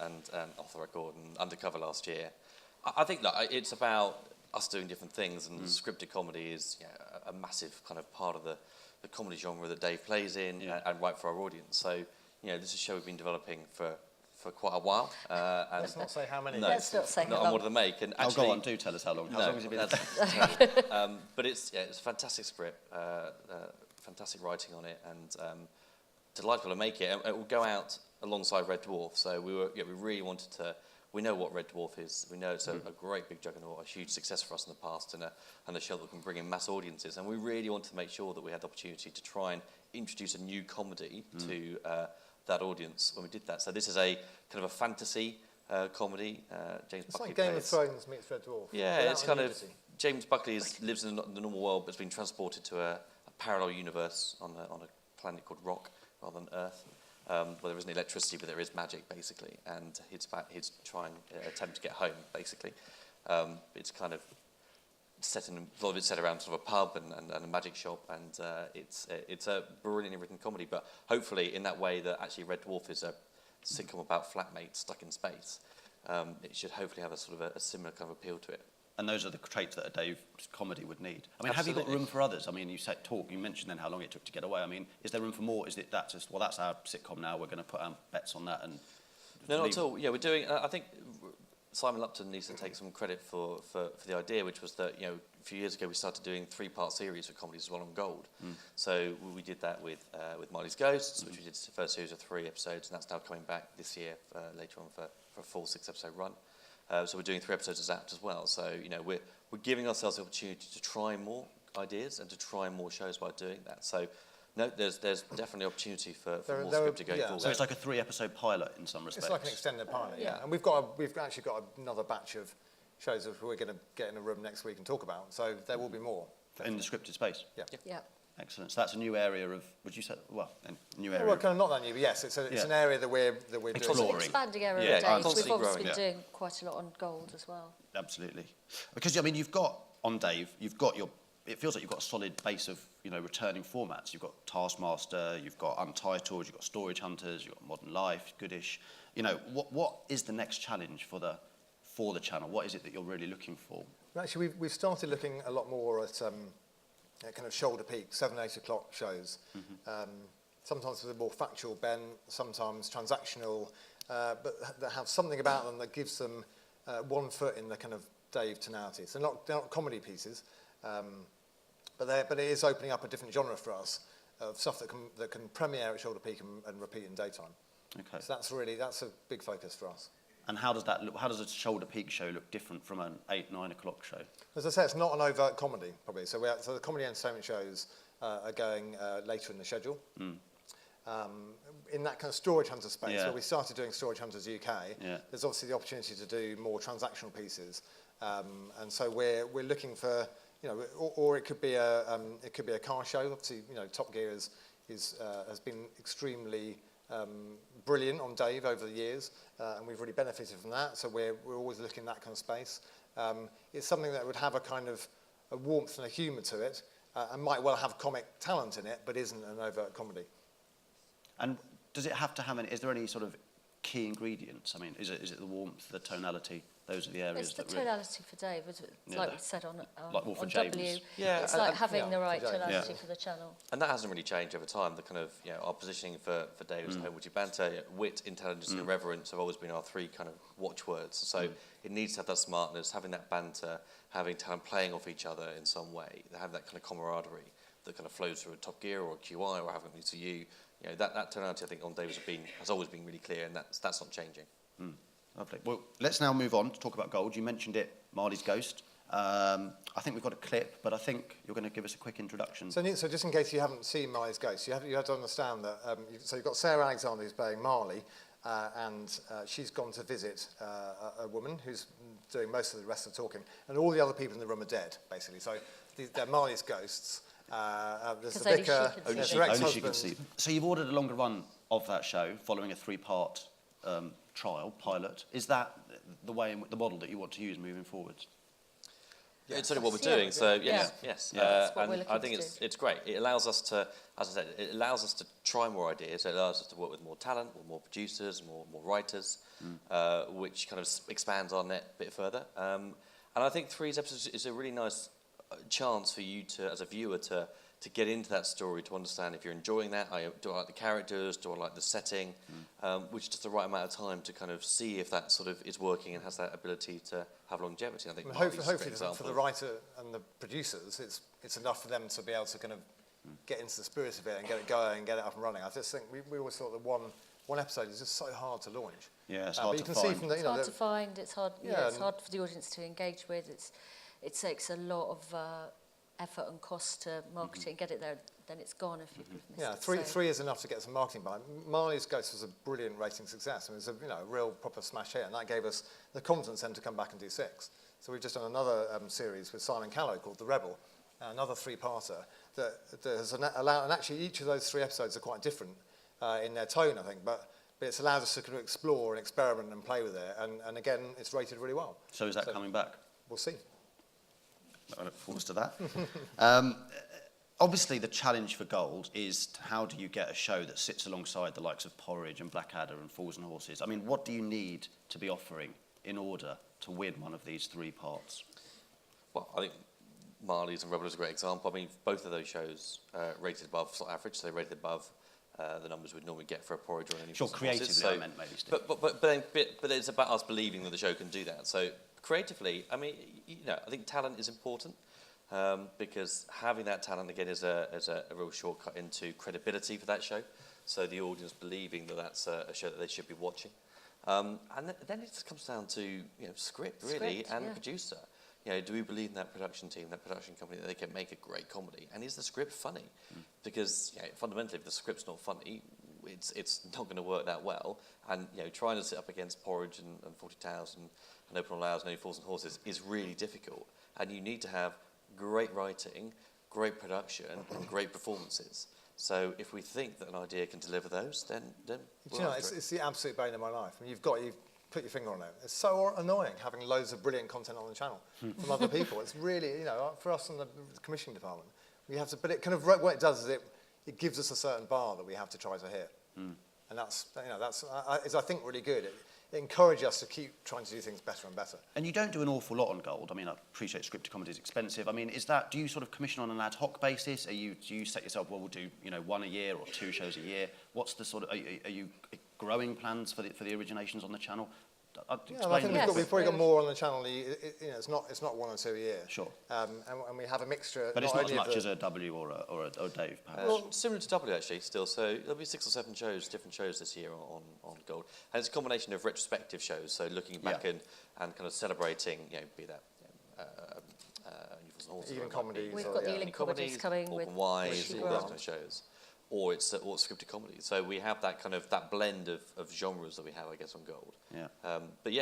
Off the Record and Undercover last year. I think that it's about us doing different things, and scripted comedy is a massive kind of part of the comedy genre that Dave plays in and right for our audience. So, this is a show we've been developing for quite a while. And Let's not say how many. no, Let's not say how I'm long. more than make. And Oh, actually, go on, do tell us how long. How long has it been? that's but it's a fantastic script, fantastic writing on it, and delightful to make it. It will go out alongside Red Dwarf. So we really wanted to. We know what Red Dwarf is. We know it's a great big juggernaut, a huge success for us in the past, and a show that can bring in mass audiences. And we really wanted to make sure that we had the opportunity to try and introduce a new comedy to that audience when we did that. So this is a kind of a fantasy comedy. James It's Buckley like Game of plays. Thrones meets Red Dwarf. Yeah, without it's the kind nudity. of James Buckley lives in the normal world, but has been transported to a parallel universe on a planet called Rock rather than Earth, where there isn't electricity, but there is magic basically, and he's trying attempt to get home basically. It's kind of a lot of it's set around sort of a pub and a magic shop, and it's a brilliantly written comedy. But hopefully, in that way, that actually Red Dwarf is a sitcom about flatmates stuck in space. It should hopefully have a sort of a similar kind of appeal to it. And those are the traits that a Dave's comedy would need. I mean, have you got room for others? I mean, you mentioned then how long it took to get away. I mean, is there room for more? Is it that just, well, that's our sitcom now, we're going to put our bets on that and... No, not at all. Yeah, we're doing, I think Simon Lupton needs to take some credit for the idea, which was that, a few years ago we started doing 3-part series of comedies as well on Gold. So we did that with Marley's Ghosts, which we did the first series of 3 episodes, and that's now coming back this year later on for a full 6-episode run. So we're doing 3 episodes of Zapped as well. So, we're giving ourselves the opportunity to try more ideas and to try more shows by doing that. So, no, there's definitely opportunity for more scripted going forward. So it's like a 3-episode pilot in some respects. It's like an extended pilot, yeah. Yeah. And we've actually got another batch of shows that we're going to get in a room next week and talk about. So there will be more. In the scripted space? Yeah. Yeah. Excellent. So that's a new area of, would you say, well, a new area Well, kind of not that new, but yes, it's an area that we're doing. It's an Exploring. expanding area Yeah, of Dave. We've constantly obviously growing. been doing quite a lot on Gold as well. Absolutely. Because, I mean, you've got, on Dave, you've got it feels like you've got a solid base of, returning formats. You've got Taskmaster, you've got Untitled, you've got Storage Hunters, you've got Modern Life, Goodish. What is the next challenge for the channel? What is it that you're really looking for? Actually, we've started looking a lot more at kind of shoulder peak, 7, 8 o'clock shows. Sometimes with a more factual bent, sometimes transactional, but that have something about them that gives them one foot in the kind of Dave tonality. So they're not comedy pieces, but it is opening up a different genre for us of stuff that can premiere at shoulder peak and repeat in daytime. Okay. So that's a big focus for us. And how does that look? How does a shoulder peak show look different from an 8, 9 o'clock show? As I say, it's not an overt comedy, probably. So the comedy entertainment shows are going later in the schedule. In that kind of Storage Hunter space, where we started doing Storage Hunters UK, there's obviously the opportunity to do more transactional pieces. And so we're looking for, or it could be a car show. Obviously, Top Gear has been extremely brilliant on Dave over the years, and we've really benefited from that. So we're always looking in that kind of space. It's something that would have a kind of a warmth and a humour to it, and might well have comic talent in it, but isn't an overt comedy. And does it have to have is there any sort of key ingredients? I mean, is it the warmth, the tonality? Those are the areas It's the that really... tonality for Dave, like we said on like more for on James. W. Yeah, It's and- like and- having the right for James. tonality for the channel. And that hasn't really changed over time. The kind of, our positioning for Dave as home witty banter, wit, intelligence and irreverence have always been our 3 kind of watchwords. So it needs to have that smartness, having that banter, having time playing off each other in some way, have that kind of camaraderie that kind of flows through a Top Gear or a QI or having it to you. That tonality I think on Dave has always been really clear, and that's not changing. Lovely. Well, let's now move on to talk about Gold. You mentioned it, Marley's Ghost. I think we've got a clip, but I think you're going to give us a quick introduction. So just in case you haven't seen Marley's Ghost, you have to understand that. So you've got Sarah Alexander who's playing Marley, and she's gone to visit a woman who's doing most of the rest of the talking, and all the other people in the room are dead, basically. So they're Marley's ghosts. There's the vicar, there's her Only she can ex-husband. see. So you've ordered a longer run of that show, following a 3-part pilot. Is that the model that you want to use moving forward? Yeah, it's certainly what we're Yeah. doing. So Yeah. yes. That's what we're And looking I think to it's great. It allows us to, as I said, it allows us to try more ideas. It allows us to work with more talent, with more producers, more writers, which kind of expands our net a bit further. And I think 3 episodes is a really nice chance for you to, as a viewer, to get into that story, to understand if you're enjoying that. Do I like the characters? Do I like the setting? Which is just the right amount of time to kind of see if that sort of is working and has that ability to have longevity. I think Marley's a great Hopefully example for the of- writer and the producers, it's enough for them to be able to kind of get into the spirit of it and get it going and get it up and running. I just think we always thought that one episode is just so hard to launch. Yeah, it's hard but to you can see find. from the, It's you know, hard to find. It's hard. Yeah, Yeah, it's and- hard for the audience to engage with. It takes a lot of effort and cost to market it and get it there. Then it's gone if you've missed yeah, it. three is enough to get some marketing behind. Marley's Ghost was a brilliant rating success. It was a real proper smash hit, and that gave us the confidence then to come back and do 6. So we've just done another series with Simon Callow called The Rebel, another 3-parter that has allowed, and actually each of those 3 episodes are quite different in their tone, I think, but it's allowed us to kind of explore and experiment and play with it, and again, it's rated really well. So is that coming back? We'll see. I look forward to that. Obviously, the challenge for Gold is how do you get a show that sits alongside the likes of Porridge and Blackadder and Fools and Horses? I mean, what do you need to be offering in order to win one of these 3 parts? Well, I think Marley's and Rebel is a great example. I mean, both of those shows rated above sort of average, so they rated above the numbers we'd normally get for a Porridge or any. Sure, creatively I meant maybe, Steve. But it's about us believing that the show can do that. So creatively, I mean, I think talent is important because having that talent again is a real shortcut into credibility for that show. So the audience believing that that's a show that they should be watching. And then it just comes down to script really and producer. Do we believe in that production team, that production company, that they can make a great comedy? And is the script funny? Because fundamentally, if the script's not funny, it's not going to work that well. And trying to sit up against Porridge and 40 Towers and Open All Hours and No Fools and Horses is really difficult. And you need to have great writing, great production, and great performances. So if we think that an idea can deliver those, then we're after it. It's the absolute bane of my life. I mean, you've put your finger on it. It's so annoying having loads of brilliant content on the channel from other people. It's really, for us in the commissioning department, we have to, but it kind of, what it does is it gives us a certain bar that we have to try to hit. And that's I think, really good. It encourages us to keep trying to do things better and better. And you don't do an awful lot on Gold. I mean, I appreciate scripted comedy is expensive. I mean, do you sort of commission on an ad hoc basis? Do you set yourself, well, we'll do, 1 a year or 2 shows a year? What's the sort of, are you growing plans for the originations on the Yeah, I think Yes. we've probably got more on the channel. It's not 1 or 2 a year. Sure. And we have a mixture. But it's not as only of much as a W or a Dave, perhaps. Well, similar to W actually, still. So there'll be 6 or 7 different shows this year on Gold, and it's a combination of retrospective shows, so looking back and kind of celebrating, be that Even comedies. We've got the Ealing comedies coming with Wise, Richie all those Grant. kind of shows, or it's scripted comedy. So we have that kind of that blend of genres that we have, I guess, on Gold. Yeah. But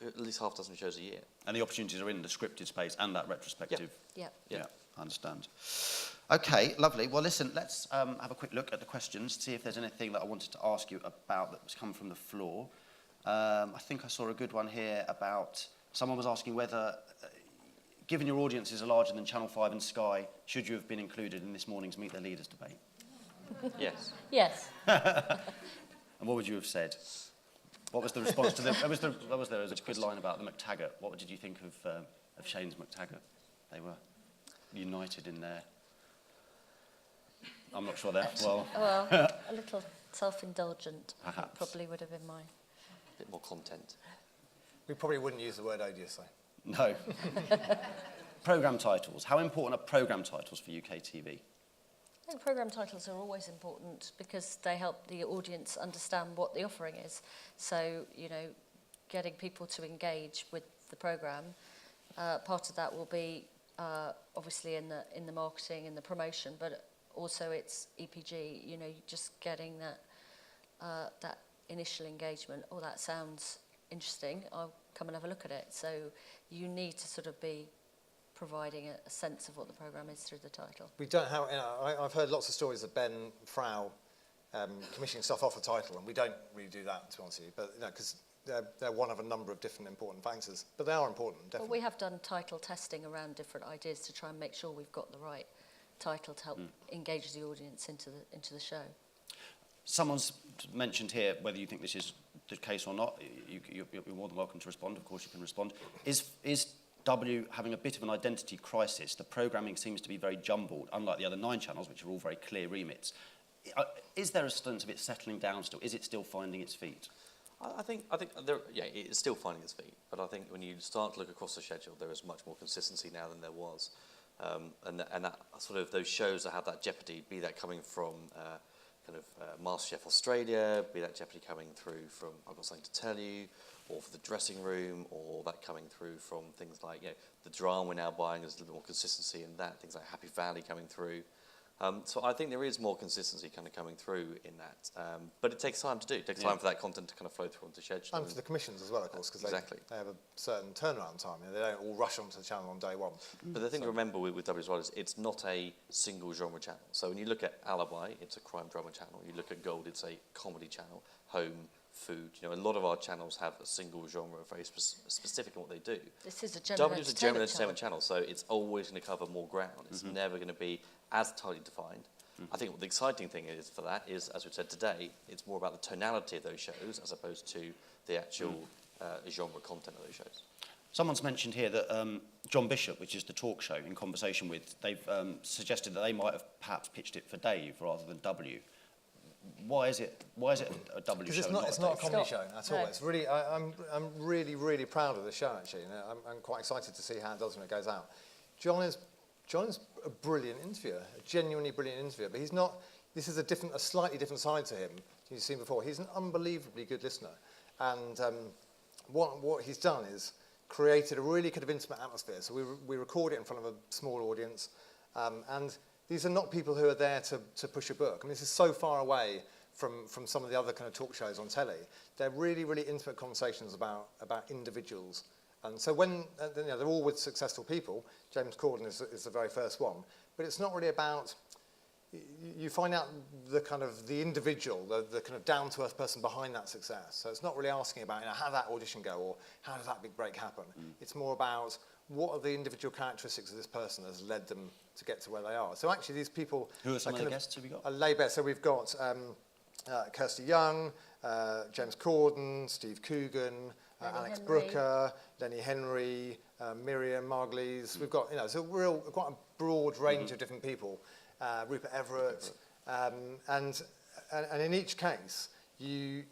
at least half a dozen shows a year. And the opportunities are in the scripted space and that retrospective. Yeah. Yeah, I understand. Okay, lovely. Well, listen, let's have a quick look at the questions, see if there's anything that I wanted to ask you about that was come from the floor. I think I saw a good one here about someone was asking whether, given your audiences are larger than Channel 5 and Sky, should you have been included in this morning's Meet the Leaders debate? Yes. Yes. And what would you have said? What was the response to the... there was a good line about the McTaggart. What did you think of Shane's McTaggart? They were united in their... I'm not sure they're... Well, A little self-indulgent, I think Perhaps. probably would have been mine. A bit more content. We probably wouldn't use the word odious, though. no. Programme titles. How important are programme titles for UKTV? I think programme titles are always important because they help the audience understand what the offering is. So, getting people to engage with the programme, part of that will be obviously in the marketing and the promotion, but also it's EPG, just getting that initial engagement. Oh, that sounds interesting. I'll come and have a look at it. So you need to sort of be providing a sense of what the programme is through the title. We don't have, I've heard lots of stories of Ben Frau commissioning stuff off a title, and we don't really do that, to be honest with you, but because they're one of a number of different important factors, but they are important, Well, definitely. we have done title testing around different ideas to try and make sure we've got the right title to help engage the audience into the show. Someone's mentioned here whether you think this is the case or not. You're more than welcome to respond. Of course, you can respond. Is W having a bit of an identity crisis? The programming seems to be very jumbled, unlike the other 9 channels, which are all very clear remits. Is there a sense of it settling down still? Is it still finding its feet? I think it's still finding its feet. But I think when you start to look across the schedule, there is much more consistency now than there was, and that sort of those shows that have that jeopardy, be that coming from kind of MasterChef Australia, be that Jeopardy coming through from I've Got Something to Tell You, or for the dressing room, or that coming through from things like the drama we're now buying. There's a little bit more consistency in that. Things like Happy Valley coming through. So I think there is more consistency kind of coming through in that, but it takes time to do. It takes time for that content to kind of flow through onto schedule. And for the commissions as well, of course, because Exactly. they have a certain turnaround time. They don't all rush onto the channel on day one. But the thing to remember with W as well is it's not a single genre channel. So when you look at Alibi, it's a crime drama channel. You look at Gold, it's a comedy channel. Home, food. A lot of our channels have a single genre, very specific in what they do. This is a general W is a general entertainment channel, so it's always going to cover more ground. It's never going to be as tightly defined. I think what the exciting thing is for that is, as we've said today, it's more about the tonality of those shows as opposed to the actual genre content of those shows. Someone's mentioned here that John Bishop, which is the talk show, in conversation with, they've suggested that they might have perhaps pitched it for Dave rather than W. Why is it a W show? Because it's not a comedy show at all. No. It's really, I'm really proud of the show actually. I'm quite excited to see how it does when it goes out. John is a brilliant interviewer, a genuinely brilliant interviewer. But he's not. This is a slightly different side to him you've seen before. He's an unbelievably good listener, and what he's done is created a really kind of intimate atmosphere. So we record it in front of a small audience, and these are not people who are there to push a book. I mean, this is so far away from some of the other kind of talk shows on telly. They're really intimate conversations about individuals. And so when they're all with successful people, James Corden is the very first one. But it's not really about. You find out the individual, the kind of down-to-earth person behind that success. So it's not really asking about how did that audition go or how does that big break happen. It's more about what are the individual characteristics of this person that has led them to get to where they are. So actually these people... Who are some of the guests have we got? So we've got Kirsty Young, James Corden, Steve Coogan, Alex Henry. Brooker, Lenny Henry, Miriam Margulies. We've got, so quite a broad range of different people. Rupert Everett, and in each case, you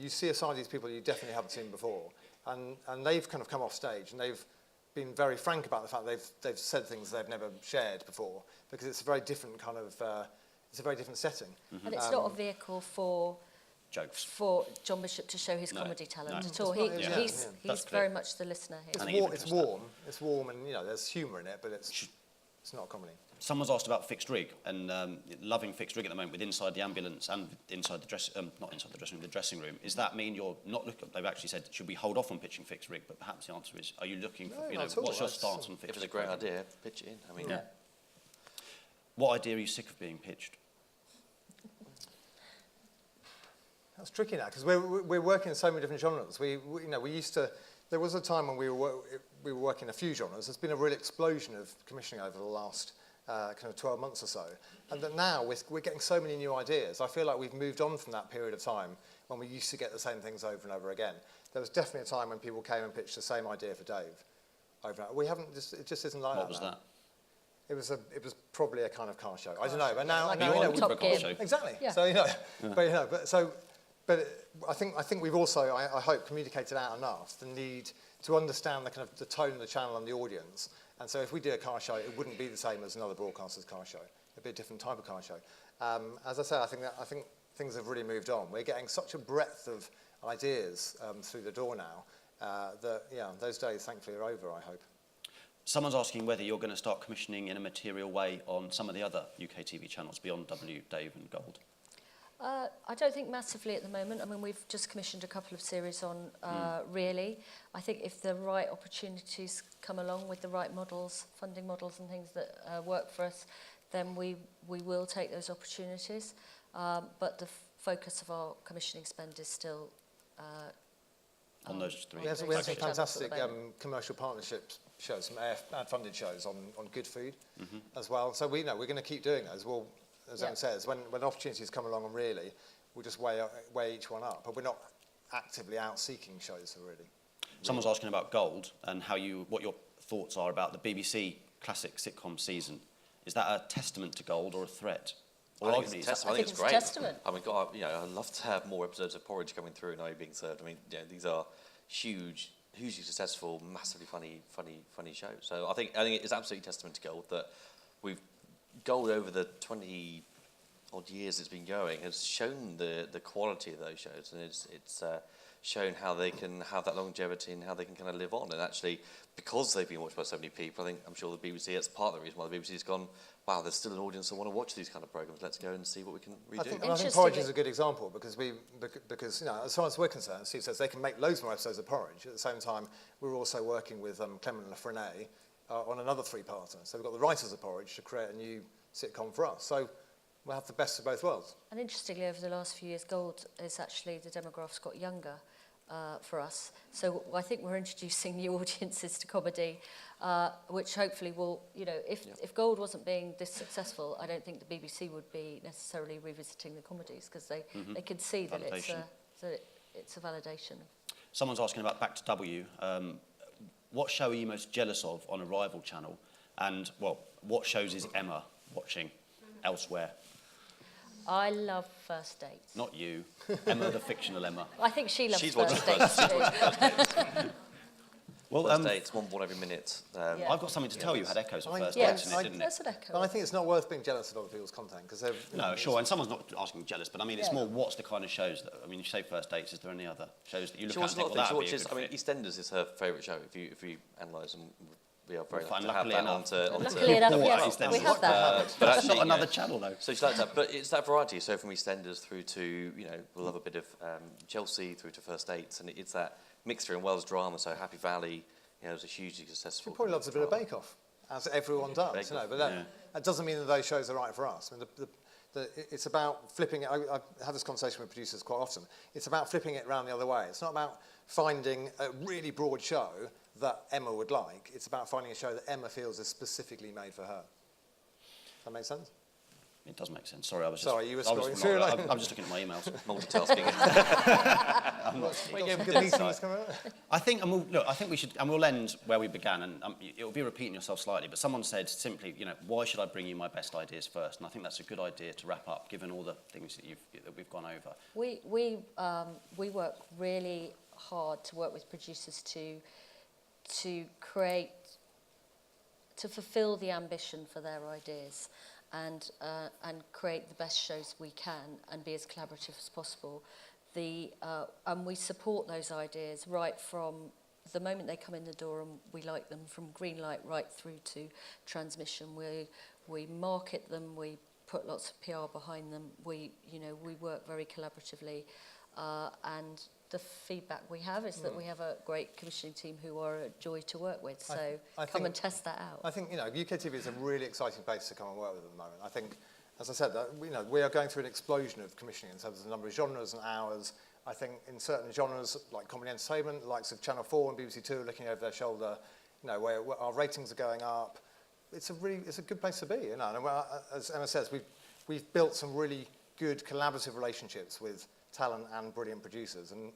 see a side of these people you definitely haven't seen before, and they've kind of come off stage and they've been very frank about the fact they've said things they've never shared before because it's a very different kind of it's a very different setting. And it's not a vehicle for Jokes. for John Bishop to show his No, comedy talent no. at all. It's not- yeah. He's That's very clear. much the listener here. I think you've It's addressed warm, and there's humour in it, but it's not a comedy. Someone's asked about fixed rig and loving fixed rig at the moment with inside the ambulance and inside the not inside the dressing room, the dressing room. Does that mean you're not looking? They've actually said, should we hold off on pitching fixed rig? But perhaps the answer is, are you looking for? No, not at all. What's your That's- stance on If fixed it's a rig? great idea, pitch it in. I mean, Yeah. What idea are you sick of being pitched? That's tricky now because we're working in so many different genres. We used to. There was a time when we were working in a few genres. There's been a real explosion of commissioning over the last kind of 12 months or so, and that now we're getting so many new ideas. I feel like we've moved on from that period of time when we used to get the same things over and over again. There was definitely a time when people came and pitched the same idea for Dave over and over. We haven't. It just isn't like What that. was now. that? It was probably a kind of car show. I don't know, but now, Like now a you know, Top for a car Gear. show. exactly. Yeah. So but I think we've also, I hope, communicated out enough the need to understand the kind of the tone of the channel and the audience. And so if we did a car show, it wouldn't be the same as another broadcaster's car show. It'd be a different type of car show. As I said, I think things have really moved on. We're getting such a breadth of ideas through the door now that those days thankfully are over. I hope. Someone's asking whether you're going to start commissioning in a material way on some of the other UKTV channels beyond W, Dave and Gold. I don't think massively at the moment. I mean, we've just commissioned a couple of series on Really. I think if the right opportunities come along with the right models, funding models and things that work for us, then we will take those opportunities. But the focus of our commissioning spend is still On those three. We have some Those three channels fantastic at the moment. commercial partnerships shows, some ad-funded shows on good food as well. So we're going to keep doing those. Well, as Yeah. Em says, when opportunities come along on Really, we'll just weigh each one up. But we're not actively out seeking shows for Really. Someone's asking about Gold and what your thoughts are about the BBC classic sitcom season. Is that a testament to Gold or a threat? Or I think arguably, it's is a that- testament. I think it's a great. testament. I mean, God, I'd love to have more episodes of Porridge coming through and now being served. I mean, these are hugely successful, massively funny shows. So I think it's absolutely testament to Gold that we've Gold over the 20 odd years it's been going has shown the quality of those shows, and it's shown how they can have that longevity and how they can kind of live on. And actually, because they've been watched by so many people, I'm sure the BBC, it's part of the reason why the BBC's gone, wow, there's still an audience that want to watch these kind of programmes. Let's go and see what we can redo. I think Porridge is a good example because as far as we're concerned, Steve says they can make loads more episodes of Porridge. At the same time, we're also working with Clement and Lafrene on another 3-parter. So we've got the writers of Porridge to create a new sitcom for us. So we'll have the best of both worlds. And interestingly, over the last few years, Gold is actually, the demograph's got younger for us. So I think we're introducing new audiences to comedy, which hopefully will, if Gold wasn't being this successful, I don't think the BBC would be necessarily revisiting the comedies, because they can see that it's a validation. Someone's asking about Back to W. What show are you most jealous of on a rival channel? And, well, what shows is Emma watching elsewhere? I love First Dates. Not you. Emma, the fictional Emma. I think she loves She's First watching Dates First too. Well, First Dates, one born every minute. I've got something to tell you. Had echoes of First Yes, Dates in it, didn't it? that's an echo. But I think it's not worth being jealous of other people's content because they're... No, sure, and someone's not asking jealous, but I mean, it's more what's the kind of shows that, I mean, you say First Dates, is there any other shows that you look She at and watches a think, lot well, of that things. would be a good fit? EastEnders is her favourite show, if you analyse them. We are very Well, lucky to have luckily that enough. onto Luckily enough, Well, yes, EastEnders. we have that. but It's actually, not another channel, though. So she likes that, but it's that variety. So from EastEnders through to, we'll love a bit of Chelsea through to First Dates, and it's that mixture in Welsh drama. So Happy Valley, it was a hugely successful. She probably loves a bit of Bake Off, as everyone does, Bake Off. but that doesn't mean that those shows are right for us. I mean, it's about flipping it. I have this conversation with producers quite often. It's about flipping it around the other way. It's not about finding a really broad show that Emma would like. It's about finding a show that Emma feels is specifically made for her. Does that make sense? It does make sense. Sorry, I was just... Sorry, you were I was scrolling through, like- I'm just looking at my emails. Multitasking. I'm not... Good meetings coming out. I think, I think we should, and we'll end where we began, and it'll be repeating yourself slightly, but someone said simply, why should I bring you my best ideas first? And I think that's a good idea to wrap up, given all the things that we've gone over. We work really hard to work with producers to fulfil the ambition for their ideas and create the best shows we can and be as collaborative as possible. And we support those ideas right from the moment they come in the door, and we like them from green light right through to transmission. We market them, we put lots of PR behind them, we work very collaboratively, and the feedback we have is that we have a great commissioning team who are a joy to work with. So come and test that out. I think UKTV is a really exciting place to come and work with at the moment. I think, as I said, we are going through an explosion of commissioning in terms of the number of genres and hours. I think in certain genres like comedy entertainment, the likes of Channel 4 and BBC Two are looking over their shoulder, where our ratings are going up. It's a good place to be, And as Emma says, we've built some really good collaborative relationships with talent and brilliant producers, and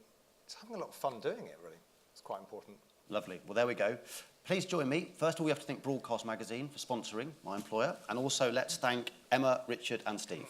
it's having a lot of fun doing it, really. It's quite important. Lovely. Well, there we go. Please join me. First of all, we have to thank Broadcast Magazine for sponsoring, my employer, and also let's thank Emma, Richard and Steve.